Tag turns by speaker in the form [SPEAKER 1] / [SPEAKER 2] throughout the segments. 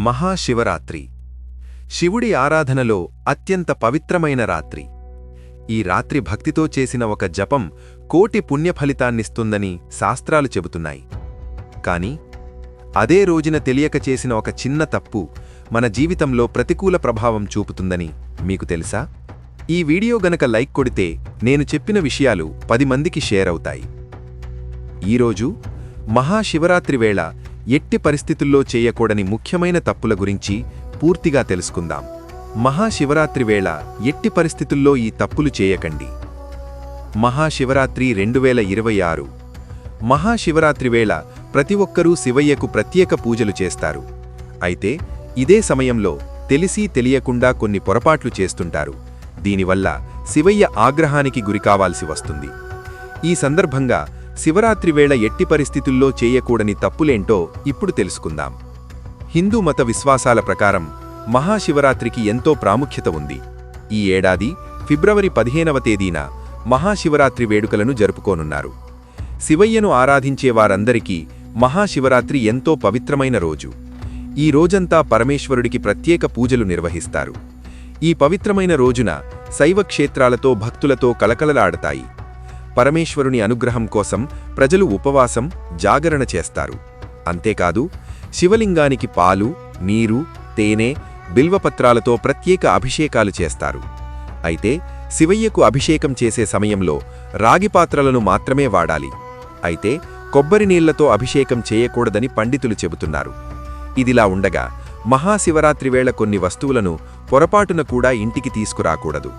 [SPEAKER 1] మహాశివరాత్రి శివుడి ఆరాధనలో అత్యంత పవిత్రమైన రాత్రి. ఈ రాత్రి భక్తితో చేసిన ఒక జపం కోటి పుణ్యఫలితాన్నిస్తుందని శాస్త్రాలు చెబుతున్నాయి. కాని అదే రోజున తెలియక చేసిన ఒక చిన్న తప్పు మన జీవితంలో ప్రతికూల ప్రభావం చూపుతుందని మీకు తెలుసా? ఈ వీడియో గనక లైక్ కొడితే నేను చెప్పిన విషయాలు 10 మందికి షేర్ అవుతాయి. ఈరోజు మహాశివరాత్రి వేళ ఎట్టి పరిస్థితుల్లో చేయకూడని ముఖ్యమైన తప్పుల గురించి పూర్తిగా తెలుసుకుందాం. మహాశివరాత్రి వేళ ఎట్టి పరిస్థితుల్లో ఈ తప్పులు చేయకండి. మహాశివరాత్రి 2026 మహాశివరాత్రి వేళ ప్రతి ఒక్కరూ శివయ్యకు ప్రత్యేక పూజలు చేస్తారు. అయితే ఇదే సమయంలో తెలిసి తెలియకుండా కొన్ని పొరపాట్లు చేస్తుంటారు. దీనివల్ల శివయ్య ఆగ్రహానికి గురికావాల్సి వస్తుంది. ఈ సందర్భంగా శివరాత్రి వేళ ఎట్టి పరిస్థితుల్లో చేయకూడని తప్పులేంటో ఇప్పుడు తెలుసుకుందాం. హిందూ మత విశ్వాసాల ప్రకారం మహాశివరాత్రికి ఎంతో ప్రాముఖ్యత ఉంది. ఈ ఏడాది ఫిబ్రవరి 15వ తేదీన మహాశివరాత్రి వేడుకలను జరుపుకోనున్నారు. శివయ్యను ఆరాధించేవారందరికీ మహాశివరాత్రి ఎంతో పవిత్రమైన రోజు. ఈ రోజంతా పరమేశ్వరుడికి ప్రత్యేక పూజలు నిర్వహిస్తారు. ఈ పవిత్రమైన రోజున శైవ క్షేత్రాలతో భక్తులతో కలకలలాడతాయి. పరమేశ్వరుని అనుగ్రహం కోసం ప్రజలు ఉపవాసం, జాగరణ చేస్తారు. అంతేకాదు శివలింగానికి పాలు, నీరు, తేనె, బిల్వపత్రాలతో ప్రత్యేక అభిషేకాలు చేస్తారు. అయితే శివయ్యకు అభిషేకం చేసే సమయంలో రాగిపాత్రలను మాత్రమే వాడాలి. అయితే కొబ్బరి నీళ్లతో అభిషేకం చేయకూడదని పండితులు చెబుతున్నారు. ఇదిలా ఉండగా మహాశివరాత్రి వేళ కొన్ని వస్తువులను పొరపాటున కూడా ఇంటికి తీసుకురాకూడదు.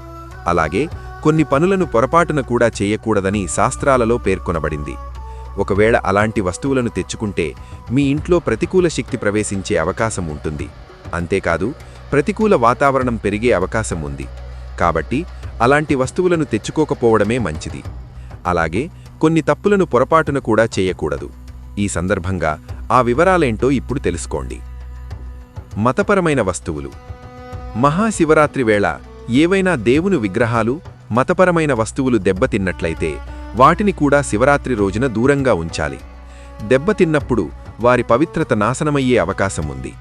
[SPEAKER 1] అలాగే కొన్ని పనులను పొరపాటున కూడా చేయకూడదని శాస్త్రాలలో పేర్కొనబడింది. ఒకవేళ అలాంటి వస్తువులను తెచ్చుకుంటే మీ ఇంట్లో ప్రతికూల శక్తి ప్రవేశించే అవకాశం ఉంటుంది. అంతేకాదు ప్రతికూల వాతావరణం పెరిగే అవకాశం ఉంది. కాబట్టి అలాంటి వస్తువులను తెచ్చుకోకపోవడమే మంచిది. అలాగే కొన్ని తప్పులను పొరపాటున కూడా చేయకూడదు. ఈ సందర్భంగా ఆ వివరాలేంటో ఇప్పుడు తెలుసుకోండి. మతపరమైన వస్తువులు. మహాశివరాత్రి వేళ ఏవైనా దేవుని విగ్రహాలు, మతపరమైన వస్తువులు దెబ్బతిన్నట్లయితే వాటిని కూడా శివరాత్రి రోజున దూరంగా ఉంచాలి. దెబ్బతిన్నప్పుడు వారి పవిత్రత నాశనమయ్యే అవకాశం ఉంది.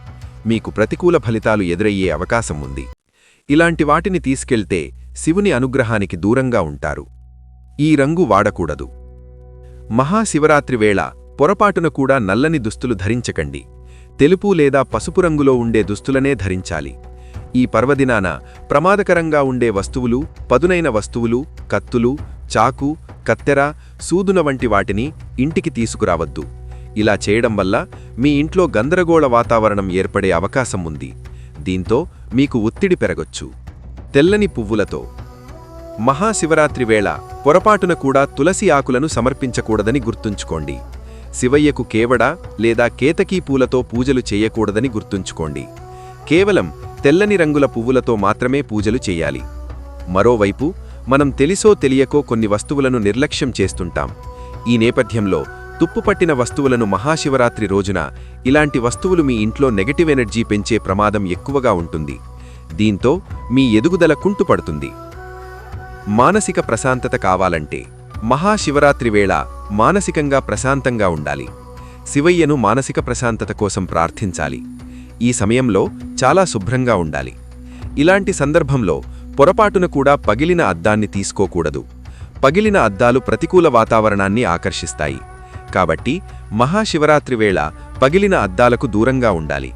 [SPEAKER 1] మీకు ప్రతికూల ఫలితాలు ఎదురయ్యే అవకాశం ఉంది. ఇలాంటి వాటిని తీసుకెళ్తే శివుని అనుగ్రహానికి దూరంగా ఉంటారు. ఈ రంగు వాడకూడదు. మహాశివరాత్రి వేళ పొరపాటున కూడా నల్లని దుస్తులు ధరించకండి. తెలుపు లేదా పసుపు రంగులో ఉండే దుస్తులనే ధరించాలి. ఈ పర్వదినాన ప్రమాదకరంగా ఉండే వస్తువులు, పదునైన వస్తువులు, కత్తులు, చాకు, కత్తెర, సూదున వంటి వాటిని ఇంటికి తీసుకురావద్దు. ఇలా చేయడం వల్ల మీ ఇంట్లో గందరగోళ వాతావరణం ఏర్పడే అవకాశం ఉంది. దీంతో మీకు ఒత్తిడి పెరగొచ్చు. తెల్లని పువ్వులతో. మహాశివరాత్రి వేళ పొరపాటున కూడా తులసి ఆకులను సమర్పించకూడదని గుర్తుంచుకోండి. శివయ్యకు కేవడ లేదా కేతకీ పూలతో పూజలు చేయకూడదని గుర్తుంచుకోండి. కేవలం తెల్లని రంగుల పువ్వులతో మాత్రమే పూజలు చెయ్యాలి. మరోవైపు మనం తెలిసో తెలియకో కొన్ని వస్తువులను నిర్లక్ష్యం చేస్తుంటాం. ఈ నేపథ్యంలో తుప్పుపట్టిన వస్తువులను మహాశివరాత్రి రోజున ఇలాంటి వస్తువులు మీ ఇంట్లో నెగటివ్ ఎనర్జీ పెంచే ప్రమాదం ఎక్కువగా ఉంటుంది. దీంతో మీ ఎదుగుదల కుంటుపడుతుంది. మానసిక ప్రశాంతత కావాలంటే మహాశివరాత్రి వేళ మానసికంగా ప్రశాంతంగా ఉండాలి. శివయ్యను మానసిక ప్రశాంతత కోసం ప్రార్థించాలి. ఈ సమయంలో చాలా శుభ్రంగా ఉండాలి. ఇలాంటి సందర్భంలో పొరపాటున కూడా పగిలిన అద్దాన్ని తీసుకోకూడదు. పగిలిన అద్దాలు ప్రతికూల వాతావరణాన్ని ఆకర్షిస్తాయి. కాబట్టి మహాశివరాత్రి వేళ పగిలిన అద్దాలకు దూరంగా ఉండాలి.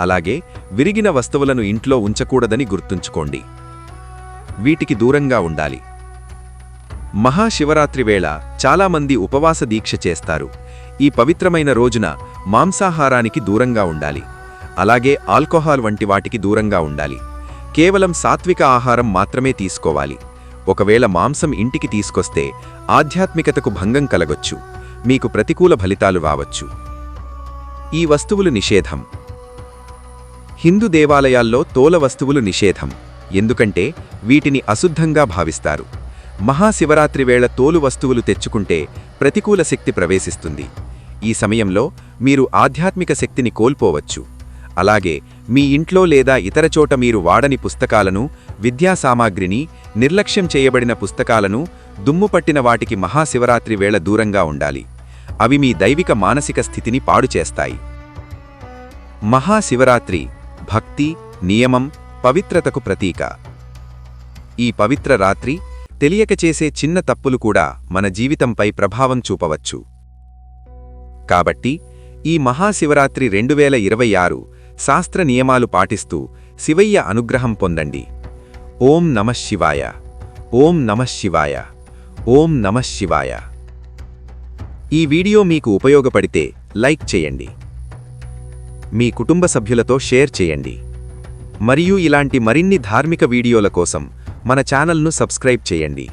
[SPEAKER 1] అలాగే విరిగిన వస్తువులను ఇంట్లో ఉంచకూడదని గుర్తుంచుకోండి. వీటికి దూరంగా ఉండాలి. మహాశివరాత్రి వేళ చాలామంది ఉపవాస దీక్ష చేస్తారు. ఈ పవిత్రమైన రోజున మాంసాహారానికి దూరంగా ఉండాలి. అలాగే ఆల్కహాల్ వంటి వాటికి దూరంగా ఉండాలి. కేవలం సాత్విక ఆహారం మాత్రమే తీసుకోవాలి. ఒకవేళ మాంసం ఇంటికి తీసుకొస్తే ఆధ్యాత్మికతకు భంగం కలగొచ్చు. మీకు ప్రతికూల ఫలితాలు రావచ్చు. ఈ వస్తువులు నిషేధం. హిందూ దేవాలయాల్లో తోల వస్తువులు నిషేధం. ఎందుకంటే వీటిని అశుద్ధంగా భావిస్తారు. మహాశివరాత్రి వేళ తోలు వస్తువులు తెచ్చుకుంటే ప్రతికూల శక్తి ప్రవేశిస్తుంది. ఈ సమయంలో మీరు ఆధ్యాత్మిక శక్తిని కోల్పోవచ్చు. అలాగే మీ ఇంట్లో లేదా ఇతర చోట మీరు వాడని పుస్తకాలను, విద్యా సామాగ్రిని, నిర్లక్ష్యం చేయబడిన పుస్తకాలను, దుమ్ముపట్టిన వాటికి మహాశివరాత్రి వేళ దూరంగా ఉండాలి. అవి మీ దైవిక మానసిక స్థితిని పాడు చేస్తాయి. మహాశివరాత్రి భక్తి, నియమం, పవిత్రతకు ప్రతీక. ఈ పవిత్ర రాత్రి తెలియక చేసే చిన్న తప్పులు కూడా మన జీవితంపై ప్రభావం చూపవచ్చు. కాబట్టి ఈ మహాశివరాత్రి 2026 శాస్త్ర నియమాలు పాటిస్తూ శివయ్య అనుగ్రహం పొందండి. ఓం నమః శివాయ, ఓం నమః శివాయ, ఓం నమః శివాయ. ఈ వీడియో మీకు ఉపయోగపడితే లైక్ చేయండి, మీ కుటుంబ సభ్యులతో షేర్ చేయండి, మరియు ఇలాంటి మరిన్ని ధార్మిక వీడియోల కోసం మన ఛానల్ను సబ్స్క్రైబ్ చేయండి.